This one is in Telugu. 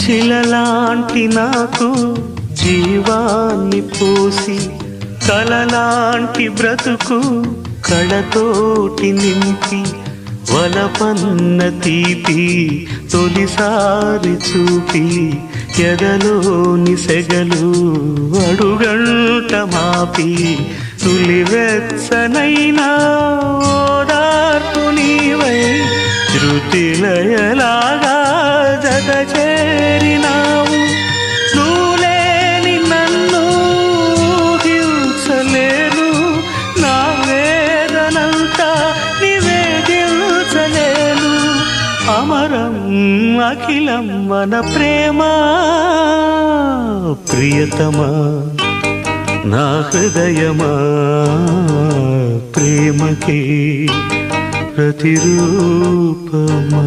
శిలలాంటి నాకు జీవాన్ని పోసి కలలాంటి బ్రతుకు కళతోటి నింపి వలపన్న తీపి తొలిసారి చూపి ఎదలోని సెగలు అడుగంట మాపి తులివెచ్చనైనా ఓదార్పు నీవై శృతిలయలాగా జత చేరినావు. నువ్వులేని నన్ను హింసలేను, నా వేదనంతా నివేదించలేను. అమరం అఖిలం మన ప్రేమ ప్రియతమా నా హృదయమా ప్రేమకి ప్రతిరూపమా.